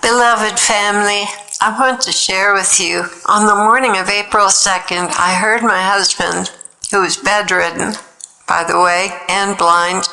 Beloved family, I want to share with you, on the morning of April 2nd, I heard my husband, who was bedridden, by the way, and blind.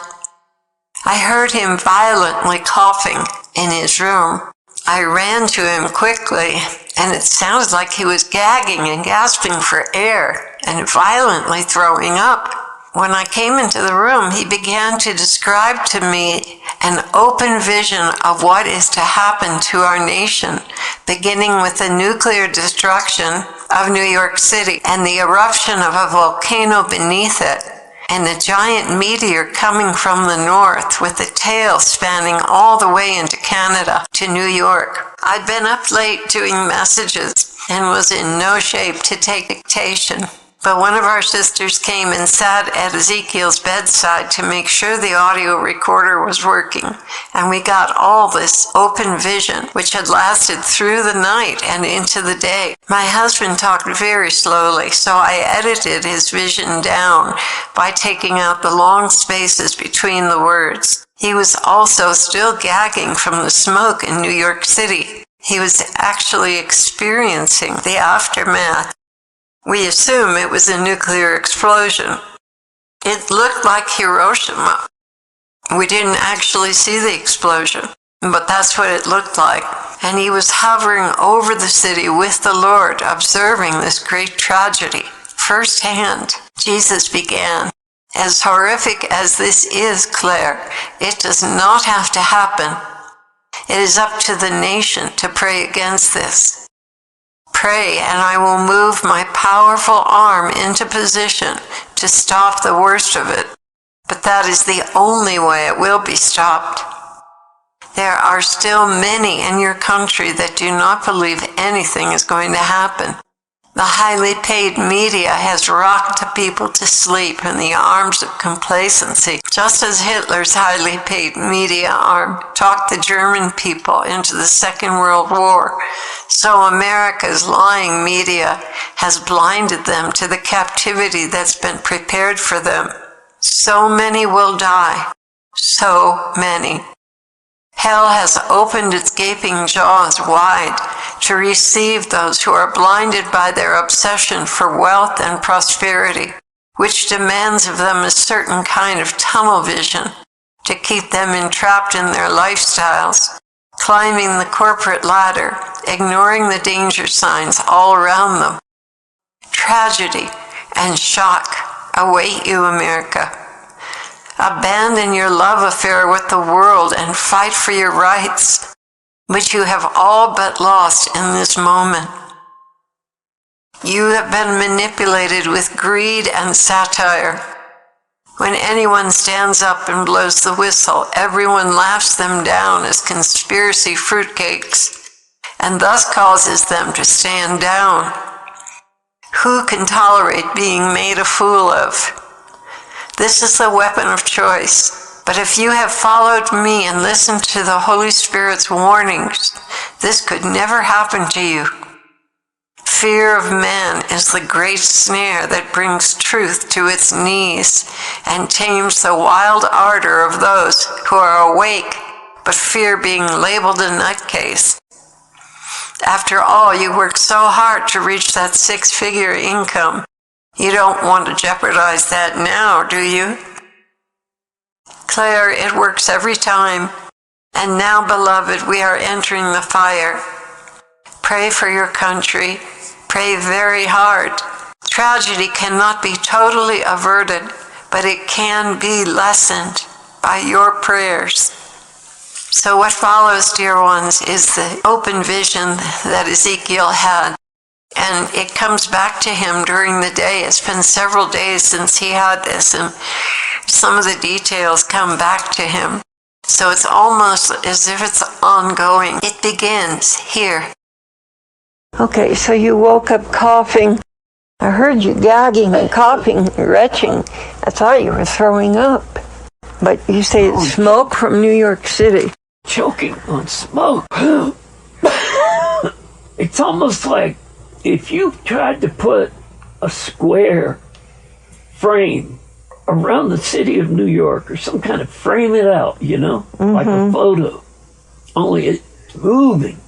I heard him violently coughing in his room. I ran to him quickly, and it sounded like he was gagging and gasping for air and violently throwing up. When I came into the room, he began to describe to me an open vision of what is to happen to our nation, beginning with the nuclear destruction of New York City and the eruption of a volcano beneath it, and a giant meteor coming from the north with a tail spanning all the way into Canada to New York. I'd been up late doing messages and was in no shape to take dictation. But one of our sisters came and sat at Ezekiel's bedside to make sure the audio recorder was working. And we got all this open vision, which had lasted through the night and into the day. My husband talked very slowly, so I edited his vision down by taking out the long spaces between the words. He was also still gagging from the smoke in New York City. He was actually experiencing the aftermath. We assume it was a nuclear explosion. It looked like Hiroshima. We didn't actually see the explosion, but that's what it looked like. And he was hovering over the city with the Lord, observing this great tragedy firsthand. Jesus began, "As horrific as this is, Claire, it does not have to happen. It is up to the nation to pray against this. Pray, and I will move my powerful arm into position to stop the worst of it. But that is the only way it will be stopped. There are still many in your country that do not believe anything is going to happen. The highly paid media has rocked the people to sleep in the arms of complacency, just as Hitler's highly paid media arm talked the German people into the Second World War. So America's lying media has blinded them to the captivity that's been prepared for them. So many will die. So many. Hell has opened its gaping jaws wide to receive those who are blinded by their obsession for wealth and prosperity, which demands of them a certain kind of tunnel vision to keep them entrapped in their lifestyles, climbing the corporate ladder, ignoring the danger signs all around them. Tragedy and shock await you, America. Abandon your love affair with the world and fight for your rights, which you have all but lost in this moment. You have been manipulated with greed and satire. When anyone stands up and blows the whistle, everyone laughs them down as conspiracy fruitcakes, and thus causes them to stand down. Who can tolerate being made a fool of? This is the weapon of choice. But if you have followed me and listened to the Holy Spirit's warnings, this could never happen to you. Fear of man is the great snare that brings truth to its knees and tames the wild ardor of those who are awake but fear being labeled a nutcase. After all, you worked so hard to reach that 6-figure income. You don't want to jeopardize that now, do you? Claire, it works every time. And now, beloved, we are entering the fire. Pray for your country. Pray very hard. Tragedy cannot be totally averted, but it can be lessened by your prayers. So what follows, dear ones, is the open vision that Ezekiel had. And it comes back to him during the day. It's been several days since he had this, and some of the details come back to him. So it's almost as if it's ongoing. It begins here. Okay, so you woke up coughing. I heard you gagging and coughing and retching. I thought you were throwing up. But you say it's smoke from New York City. Choking on smoke. It's almost like if you tried to put a square frame around the city of New York or some kind of frame it out, you know, like a photo, only it's moving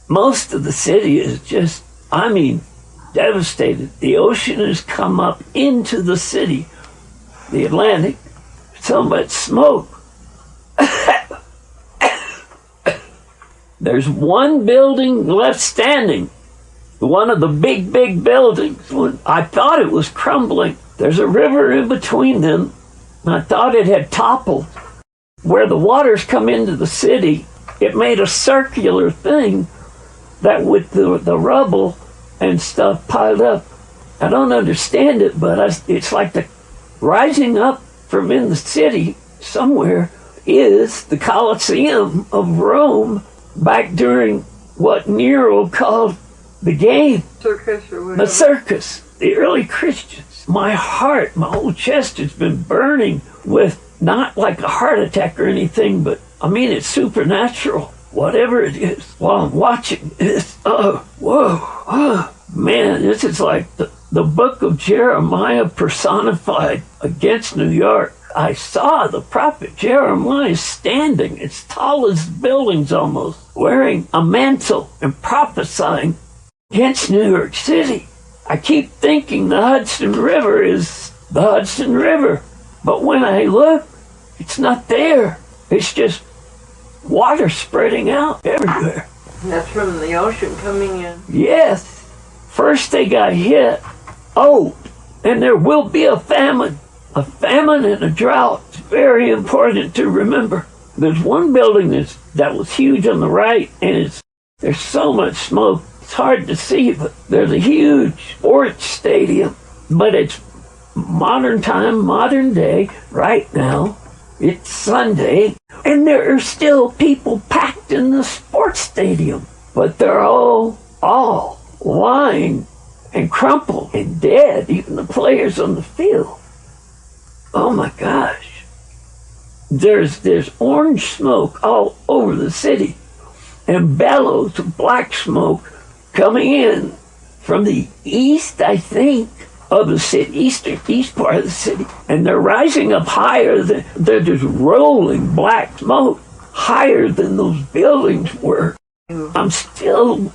most of the city is just, I mean, devastated. The ocean has come up into the city, the Atlantic, so much smoke. There's one building left standing, one of the big buildings. When I thought it was crumbling. There's a river in between them, and I thought it had toppled. Where the waters come into the city, it made a circular thing that with the rubble and stuff piled up. I don't understand it, but it's like the rising up from in the city somewhere is the Colosseum of Rome back during what Nero called the game. Circus or whatever. The circus. The early Christians. My heart, my whole chest has been burning with not like a heart attack or anything, but I mean it's supernatural. Whatever it is, while I'm watching this, man, this is like the book of Jeremiah personified against New York. I saw the prophet Jeremiah standing as tall as buildings almost, wearing a mantle and prophesying against New York City. I keep thinking the Hudson River is the Hudson River, but when I look, it's not there. It's just water spreading out everywhere. That's from the ocean coming in. Yes. First they got hit. Oh, and there will be a famine. A famine and a drought. It's very important to remember. There's one building that was huge on the right, and there's so much smoke. It's hard to see, but there's a huge sports stadium. But it's modern time, modern day, right now. It's Sunday, and there are still people packed in the sports stadium. But they're all lying and crumpled and dead, even the players on the field. Oh my gosh. There's orange smoke all over the city and bellows of black smoke coming in from the east, I think, of the city, east part of the city. And they're rising up higher they're just rolling black smoke higher than those buildings were. It's still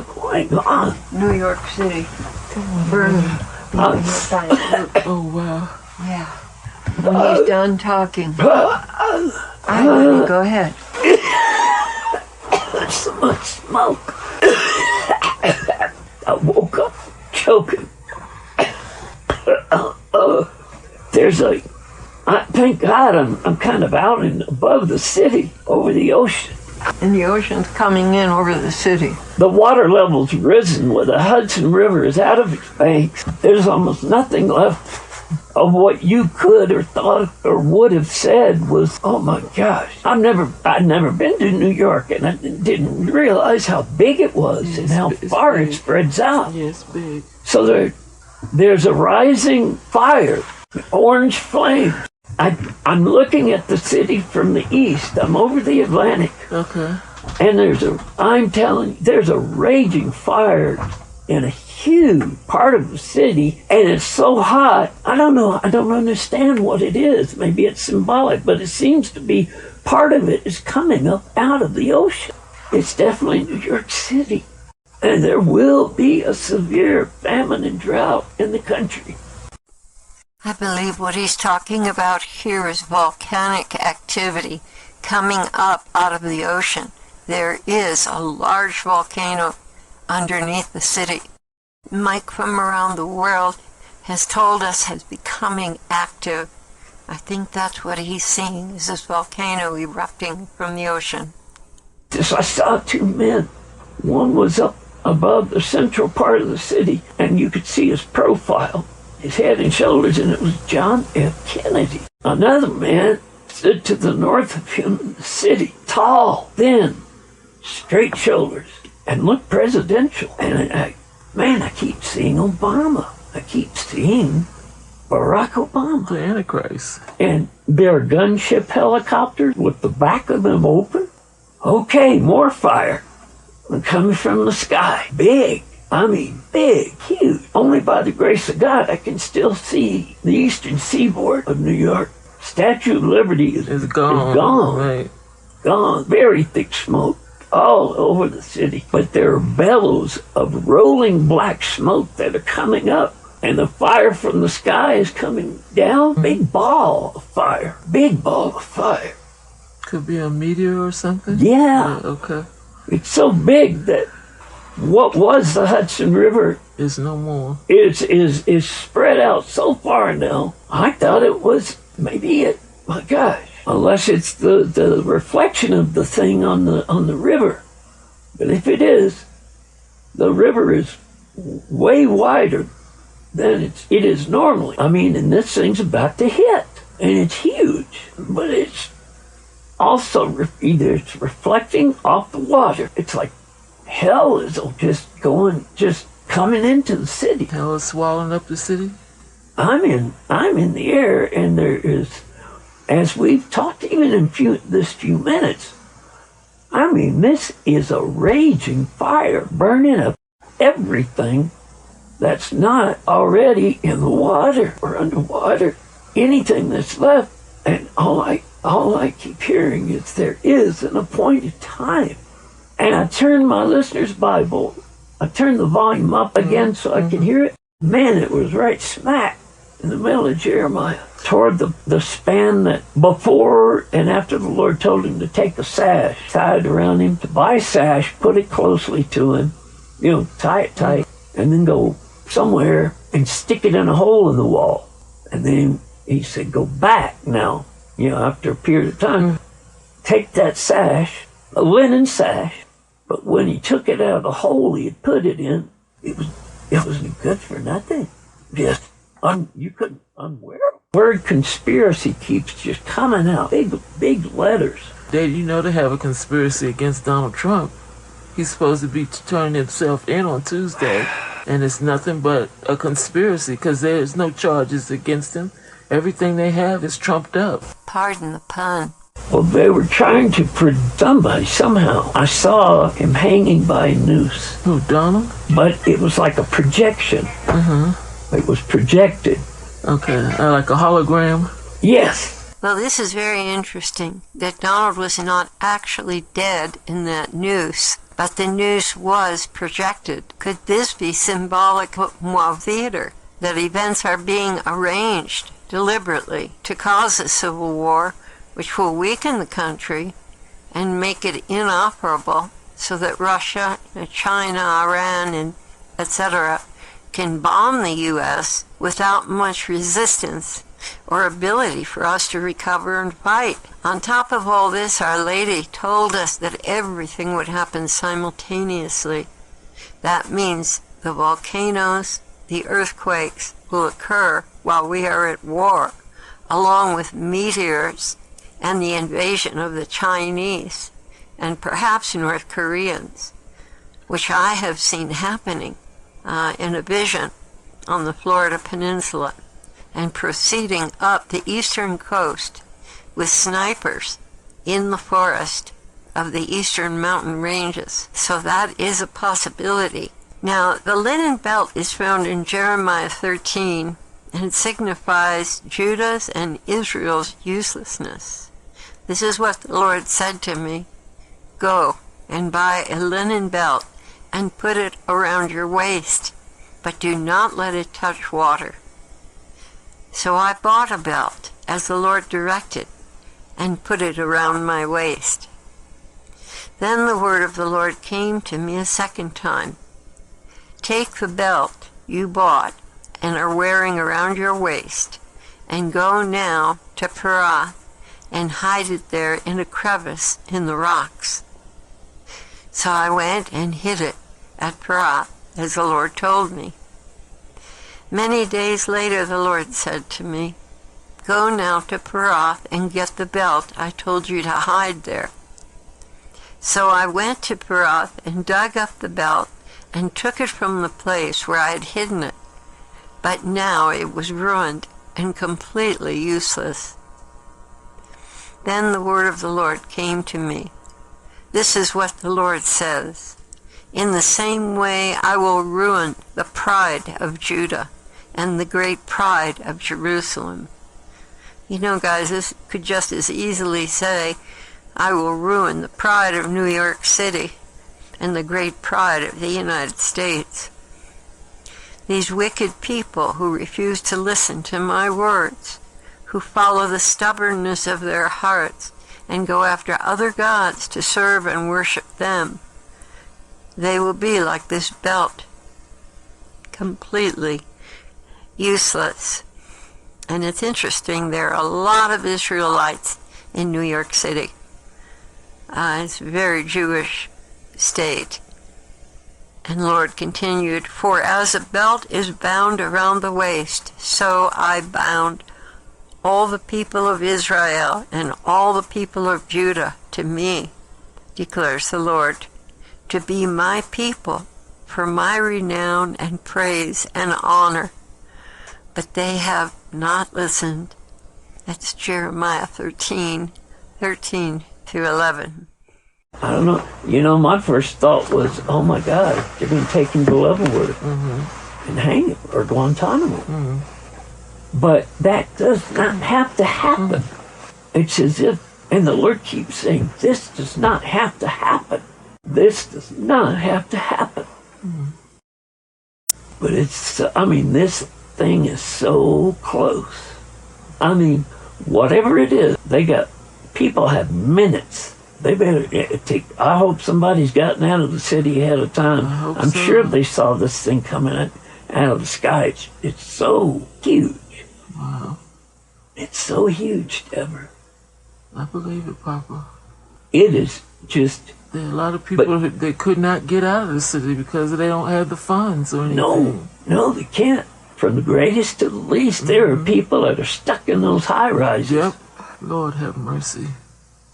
going on. New York City. Burning. Oh, wow. Yeah. When he's done talking. Go ahead. There's so much smoke. I woke up choking. Thank God I'm kind of out above the city, over the ocean. And the ocean's coming in over the city. The water level's risen where the Hudson River is out of its banks. There's almost nothing left of what you could or thought or would have said was, oh my gosh. I'd never been to New York, and I didn't realize how big it was and how far it spreads out. Yes, big. So there's a rising fire, orange flame. I'm looking at the city from the east. I'm over the Atlantic. Okay. And there's a raging fire in a huge part of the city, and it's so hot. I don't know. I don't understand what it is. Maybe it's symbolic, but it seems to be part of it is coming up out of the ocean. It's definitely New York City. And there will be a severe famine and drought in the country. I believe what he's talking about here is volcanic activity coming up out of the ocean. There is a large volcano underneath the city. Mike from around the world has told us has becoming active. I think that's what he's seeing, is this volcano erupting from the ocean. I saw two men. One was up above the central part of the city, and you could see his profile, his head and shoulders, and it was John F. Kennedy. Another man stood to the north of him in the city, tall, thin, straight shoulders, and looked presidential. And I keep seeing Obama. I keep seeing Barack Obama. The Antichrist. And there are gunship helicopters with the back of them open. Okay, more fire coming from the sky. Big. I mean, big, huge. Only by the grace of God I can still see the eastern seaboard of New York. Statue of Liberty is gone. Right. Gone. Very thick smoke. all over the city. But there are bellows of rolling black smoke that are coming up, and the fire from the sky is coming down. Big ball of fire. Big ball of fire. Could be a meteor or something? Yeah. Okay. It's so big that what was the Hudson River is no more. Is spread out so far now. I thought it was maybe it. My gosh. Unless it's the reflection of the thing on the river. But if it is, the river is way wider than it is normally. I mean, and this thing's about to hit. And it's huge. But it's also either it's reflecting off the water. It's like hell is just coming into the city. Hell is swallowing up the city? I'm in the air, and there is, as we've talked even in this few minutes, I mean, this is a raging fire burning up everything that's not already in the water or underwater. Anything that's left, and all I keep hearing is there is an appointed time. And I turned my listener's Bible, I turned the volume up again so I could hear it. Man, it was right smack in the middle of Jeremiah, toward the span that before and after the Lord told him to take a sash, tie it around him, to buy a sash, put it closely to him, tie it tight, and then go somewhere and stick it in a hole in the wall. And then he said, go back now, after a period of time, take that sash, a linen sash, but when he took it out of the hole he had put it in, it wasn't good for nothing. Just you couldn't unwear it. The word conspiracy keeps just coming out, big letters. Did you know they have a conspiracy against Donald Trump? He's supposed to be turning himself in on Tuesday, and it's nothing but a conspiracy because there's no charges against him. Everything they have is trumped up. Pardon the pun. Well, they were trying to somebody somehow. I saw him hanging by a noose. Who, Donald? But it was like a projection. It was projected. Okay, like a hologram? Yes. Well, this is very interesting, that Donald was not actually dead in that noose, but the noose was projected. Could this be symbolic theater, that events are being arranged deliberately to cause a civil war, which will weaken the country and make it inoperable so that Russia, China, Iran, and etc. can bomb the U.S. without much resistance or ability for us to recover and fight. On top of all this, Our Lady told us that everything would happen simultaneously. That means the volcanoes, the earthquakes will occur while we are at war, along with meteors and the invasion of the Chinese and perhaps North Koreans, which I have seen happening in a vision on the Florida Peninsula and proceeding up the eastern coast with snipers in the forest of the eastern mountain ranges. So that is a possibility. Now, the linen belt is found in Jeremiah 13, and it signifies Judah's and Israel's uselessness. This is what the Lord said to me. Go and buy a linen belt and put it around your waist, but do not let it touch water. So I bought a belt, as the Lord directed, and put it around my waist. Then the word of the Lord came to me a second time. Take the belt you bought and are wearing around your waist, and go now to Perath, and hide it there in a crevice in the rocks. So I went and hid it at Perath, as the Lord told me. Many days later the Lord said to me, Go now to Perath and get the belt I told you to hide there. So I went to Perath and dug up the belt and took it from the place where I had hidden it. But now it was ruined and completely useless. Then the word of the Lord came to me. This is what the Lord says. In the same way I will ruin the pride of Judah and the great pride of Jerusalem. You know, guys, this could just as easily say, I will ruin the pride of New York City and the great pride of the United States. These wicked people who refuse to listen to my words, who follow the stubbornness of their hearts and go after other gods to serve and worship them, they will be like this belt, completely useless. And it's interesting, there are a lot of Israelites in New York City. It's a very Jewish state. And the Lord continued, "For as a belt is bound around the waist, so I bound all the people of Israel and all the people of Judah to me, declares the Lord, to be my people for my renown and praise and honor. But they have not listened." That's Jeremiah 13 through 11. I don't know. You know, my first thought was, oh my God, they're going to take him to Leavenworth and hang him, or Guantanamo. But that does not have to happen. It's as if, and the Lord keeps saying, this does not have to happen. This does not have to happen. But it's, I mean, this thing is so close. I mean, whatever it is, people have minutes. They better take, I hope somebody's gotten out of the city ahead of time. I'm sure they saw this thing coming out of the sky. It's so huge. Wow. It's so huge, Deborah. I believe it, Papa. It is just... There are a lot of people that could not get out of the city because they don't have the funds or anything. No, they can't. From the greatest to the least, there are people that are stuck in those high-rises. Yep. Lord have mercy.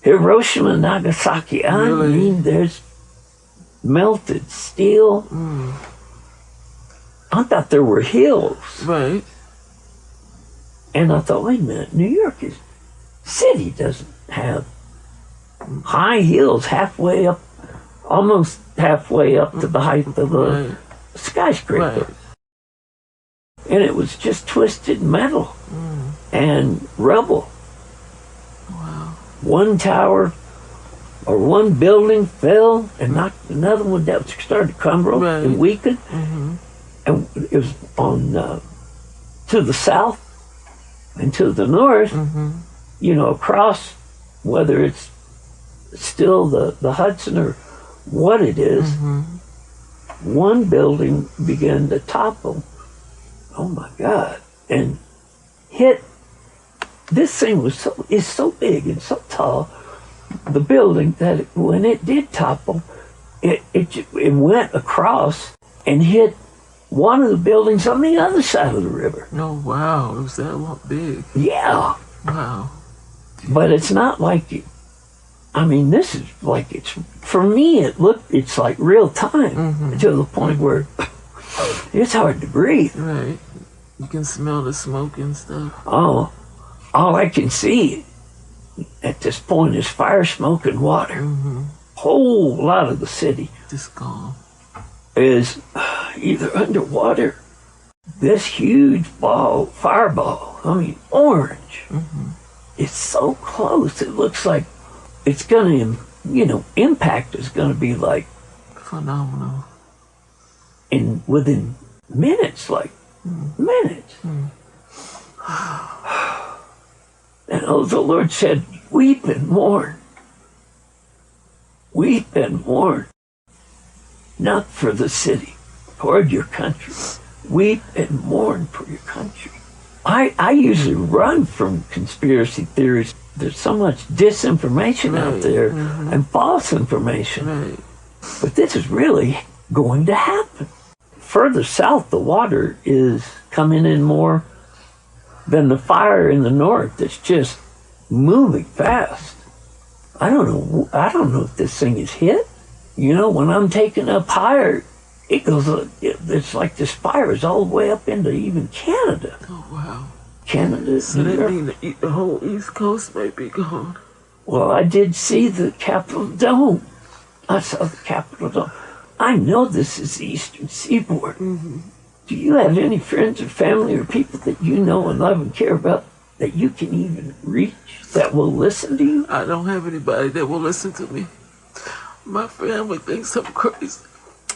Hiroshima and Nagasaki. Really? I mean, there's melted steel. I thought there were hills. Right. And I thought, wait a minute, New York city doesn't have high hills halfway up, almost halfway up to the height of the skyscraper. Right. And it was just twisted metal and rubble. Wow. One tower or one building fell and knocked another one down, started to crumble and weaken. And it was on to the south and to the north, you know, across, whether it's still the Hudson or what it is, one building began to topple. Oh my God. And hit, this thing is so big and so tall, the building, that when it did topple, it went across and hit one of the buildings on the other side of the river. Oh, wow. It was that big. Yeah. Wow. But it's not like it. I mean, this is like, for me, it's like real time to the point where it's hard to breathe. Right. You can smell the smoke and stuff. Oh, all I can see at this point is fire, smoke, and water. Whole lot of the city Just gone. is either underwater. This huge fireball, I mean, orange. It's so close. It looks like it's going to, impact is going to be like phenomenal. Within minutes, minutes. And the Lord said, weep and mourn. Weep and mourn. Not for the city, for your country. Weep and mourn for your country. I usually run from conspiracy theories. There's so much disinformation out there and false information. Right. But this is really going to happen. Further south, the water is coming in more than the fire in the north. It's just moving fast. I don't know if this thing is hit. When I'm taken up higher, it goes, it's like this fire is all the way up into even Canada. Oh, wow. Canada. So that means the whole East Coast might be gone. Well, I did see the Capitol Dome. I saw the Capitol Dome. I know this is the Eastern Seaboard. Do you have any friends or family or people that you know and love and care about that you can even reach that will listen to you? I don't have anybody that will listen to me. My family thinks I'm crazy.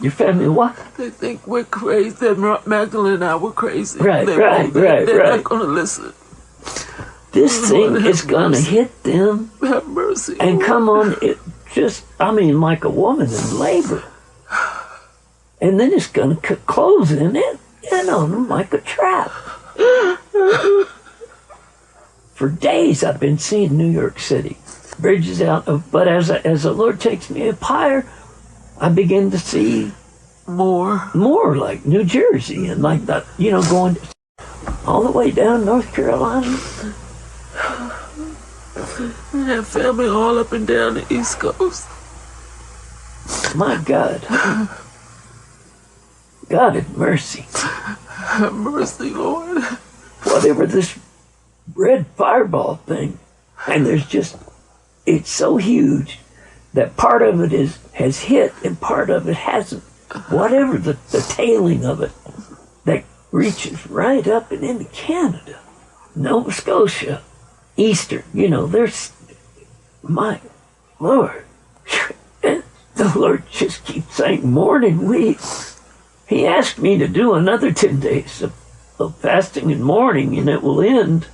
Your family what? They think we're crazy. That Magdalene and I were crazy. Right. They're not going to listen. This thing is going to hit them. Have mercy. And come on, like a woman in labor. And then it's going to close in on them like a trap. For days I've been seeing New York City. Bridges out, but as the Lord takes me up higher, I begin to see more like New Jersey and like that, going all the way down North Carolina. I have family all up and down the East Coast. My God. God have mercy. Have mercy, Lord. Whatever this red fireball thing, and it's so huge that part of it has hit and part of it hasn't. Whatever the tailing of it that reaches right up and into Canada, Nova Scotia, Eastern, there's, my Lord. And the Lord just keeps saying, morning wheat. He asked me to do another 10 days of fasting and mourning, and it will end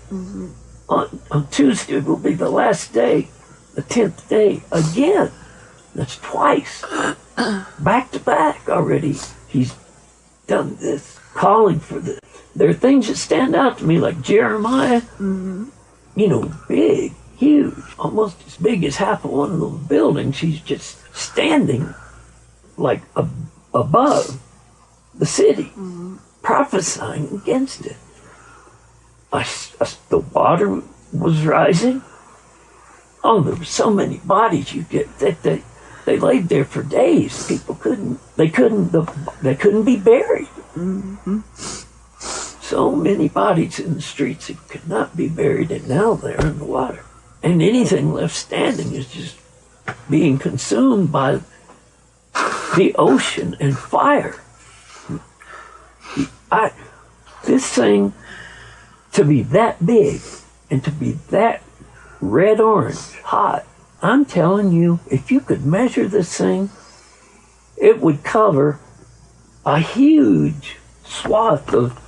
on Tuesday. It will be the last day, the 10th day again. That's twice, back to back already. He's done this, calling for this. There are things that stand out to me, like Jeremiah, big, huge, almost as big as half of one of those buildings. He's just standing like above the city, prophesying against it. The water was rising. Oh, there were so many bodies you get that they laid there for days. People couldn't be buried. So many bodies in the streets that could not be buried, and now they're in the water. And anything left standing is just being consumed by the ocean and fire. This thing, to be that big and to be that red-orange hot, I'm telling you, if you could measure this thing, it would cover a huge swath of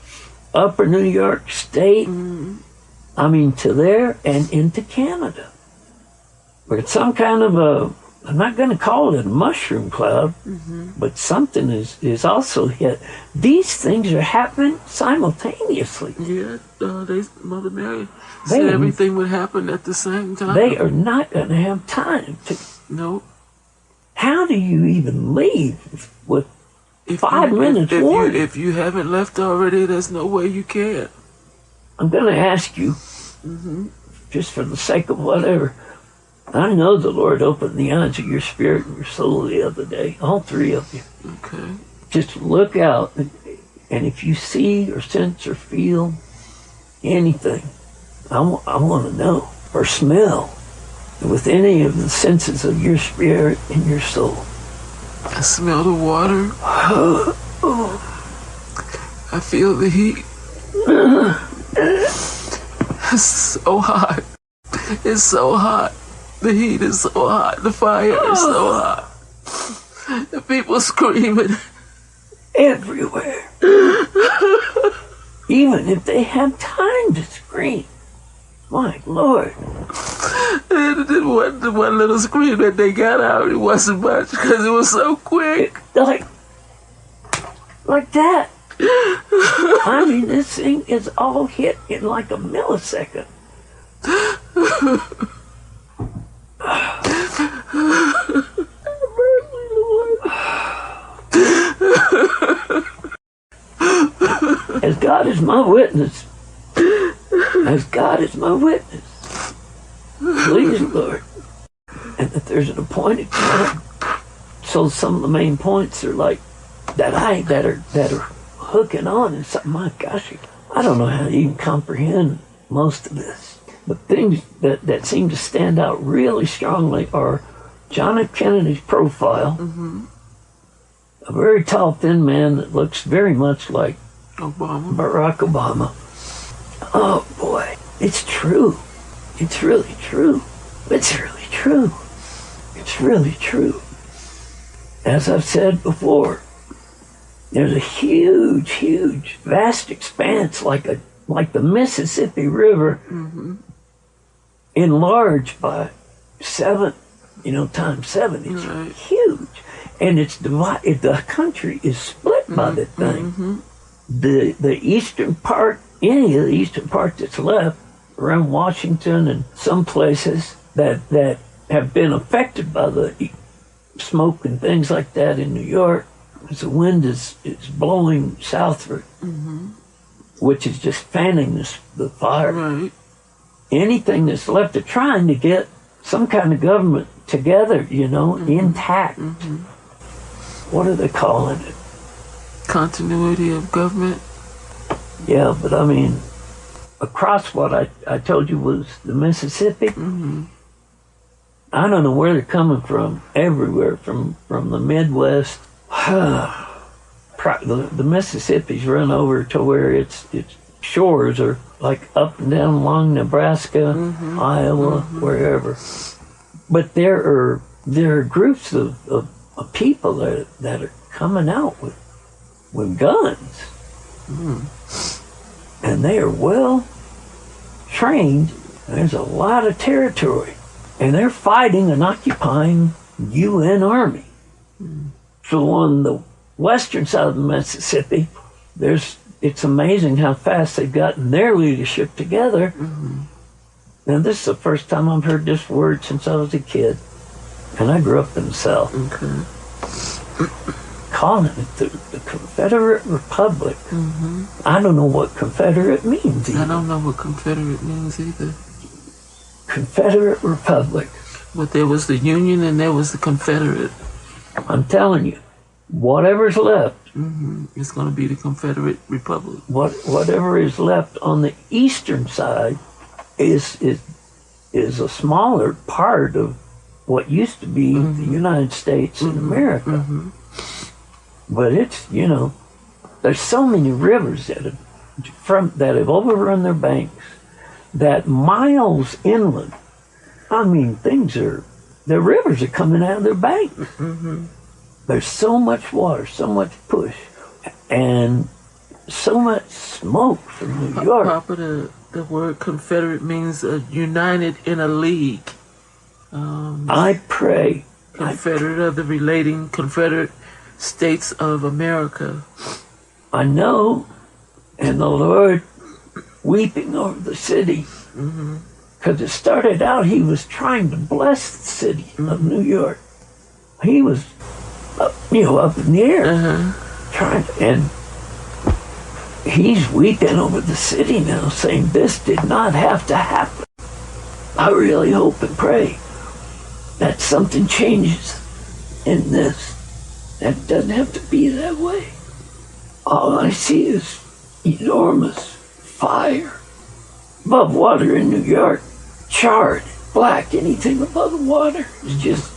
upper New York State, to there and into Canada. But it's some kind of I'm not going to call it a mushroom cloud, but something is also hit. These things are happening simultaneously. Yeah, Mother Mary said everything would happen at the same time. They are not going to have time to. Nope. How do you even leave with 5 minutes warning? If you haven't left already, there's no way you can. I'm going to ask you, just for the sake of whatever. I know the Lord opened the eyes of your spirit and your soul the other day, all three of you. Okay. Just look out, and if you see or sense or feel anything, I want to know, or smell, with any of the senses of your spirit and your soul. I smell the water. I feel the heat. It's so hot. It's so hot. The heat is so hot. The fire is so hot. The people screaming everywhere. Even if they have time to scream. My Lord. The one little scream that they got out, it wasn't much because it was so quick. Like that. This thing is all hit in like a millisecond. As God is my witness, please, Lord, and that there's an appointed time. So some of the main points are like that are hooking on, and something. My gosh, I don't know how to even comprehend most of this. But things that seem to stand out really strongly are John F. Kennedy's profile, a very tall, thin man that looks very much like Obama. Barack Obama. Oh boy, It's true. It's really true. It's really true. It's really true. As I've said before, there's a huge, huge, vast expanse like the Mississippi River, enlarged by 7, times 7. It's huge, and it's divided. The country is split by the thing. The eastern part, any of the eastern part that's left around Washington and some places that have been affected by the smoke and things like that in New York, as the wind is blowing southward, which is just fanning the fire. Right. Anything that's left, they're trying to get some kind of government together, intact. What are they calling it? Continuity of government. Yeah, but I mean, across what I told you was the Mississippi. I don't know where they're coming from. Everywhere, from the Midwest. The Mississippi's run over to where its shores are like up and down along Nebraska, Iowa, wherever. But there are groups of people that are coming out with guns, and they are well trained. There's a lot of territory, and they're fighting and occupying UN army. So on the western side of the Mississippi, it's amazing how fast they've gotten their leadership together. Now, this is the first time I've heard this word since I was a kid, and I grew up in the South. Calling it the Confederate Republic. I don't know what Confederate means either. I don't know what Confederate means either. Confederate Republic. But there was the Union and there was the Confederate. I'm telling you, whatever's left, it's going to be the Confederate Republic. Whatever is left on the eastern side is a smaller part of what used to be the United States and America. But it's, there's so many rivers that have overrun their banks, that miles inland, I mean, the rivers are coming out of their bank. There's so much water, so much push, and so much smoke from New York. Papa, the word Confederate means united in a league. I pray. Confederate of the relating Confederate States of America. I know, and the Lord weeping over the city, because it started out he was trying to bless the city of New York. He was up in the air, and he's weeping over the city now, saying this did not have to happen. I really hope and pray that something changes in this. That doesn't have to be that way. All I see is enormous fire above water in New York, charred, black. Anything above the water is just.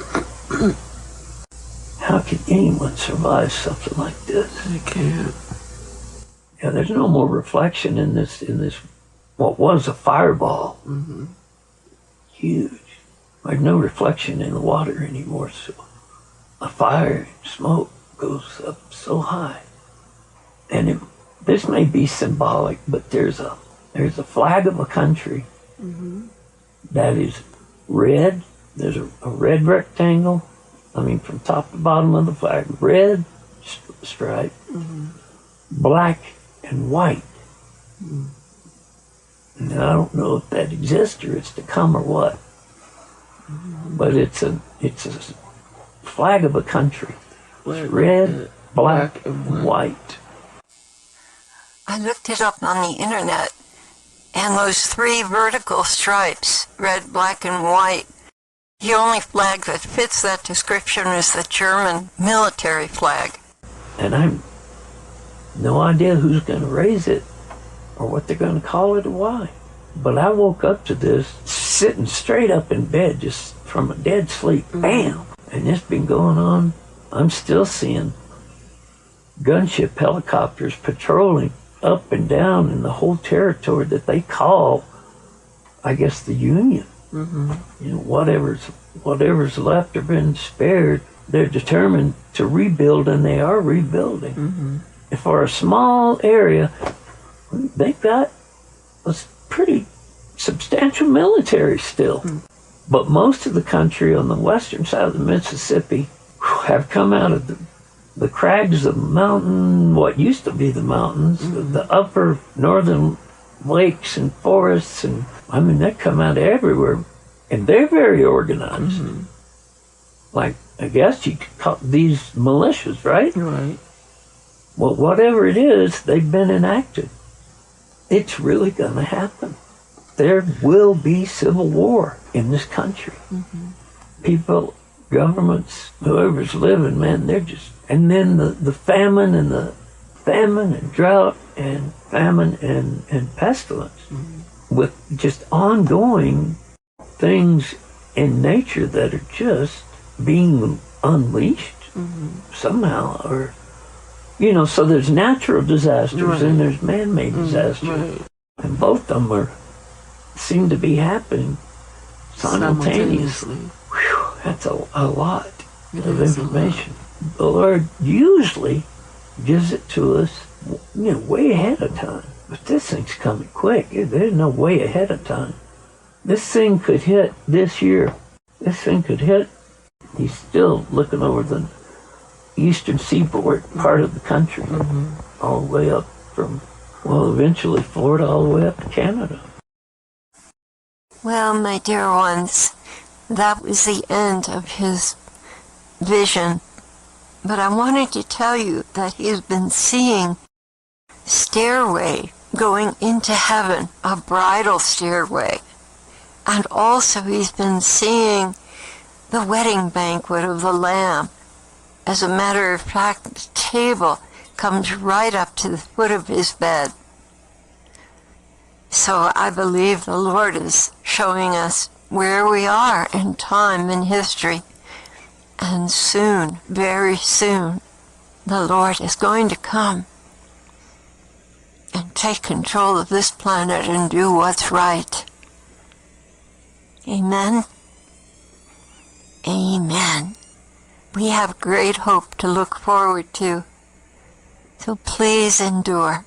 How can anyone survive something like this? They can't. Yeah, there's no more reflection in this. What was a fireball? Huge. There's no reflection in the water anymore. So a fire, smoke goes up so high, and this may be symbolic, but there's a flag of a country that is red. There's a red rectangle. I mean, from top to bottom of the flag, red stripe, black and white. Now, I don't know if that exists or it's to come or what, but it's a flag of a country. It's red, black, and white. I looked it up on the internet, and those 3 vertical stripes, red, black, and white, the only flag that fits that description is the German military flag. And I have no idea who's going to raise it or what they're going to call it or why. But I woke up to this sitting straight up in bed just from a dead sleep. Bam! And it's been going on. I'm still seeing gunship helicopters patrolling up and down in the whole territory that they call I guess, the Union. You know, whatever's left or been spared, they're determined to rebuild, and they are rebuilding. And for a small area, they've got a pretty substantial military still. But most of the country on the western side of the Mississippi have come out of the crags of the mountain, what used to be the mountains, the upper northern lakes and forests, and I mean, they come out everywhere, and they're very organized. Like, I guess you could call these militias, right? Right. Well, whatever it is, they've been enacted. It's really going to happen. There will be civil war in this country. People, governments, whoever's living, man, they're just... And then the famine and drought and famine and pestilence with just ongoing things in nature that are just being unleashed somehow, or, you know, so there's natural disasters and there's man-made disasters. And both of them seem to be happening simultaneously. Whew, that's a lot of information. The Lord usually gives it to us, you know, way ahead of time. But this thing's coming quick. There's no way ahead of time. This thing could hit this year. This thing could hit. He's still looking over the eastern seaboard part of the country, all the way up from, well, eventually Florida, all the way up to Canada. Well, my dear ones, that was the end of his vision. But I wanted to tell you that he's been seeing stairway going into heaven, a bridal stairway. And also he's been seeing the wedding banquet of the Lamb. As a matter of fact, the table comes right up to the foot of his bed. So I believe the Lord is showing us where we are in time and history. And soon, very soon, the Lord is going to come and take control of this planet and do what's right. Amen? Amen. We have great hope to look forward to. So please endure.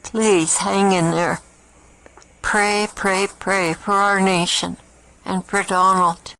Please hang in there. Pray, pray, pray for our nation and for Donald.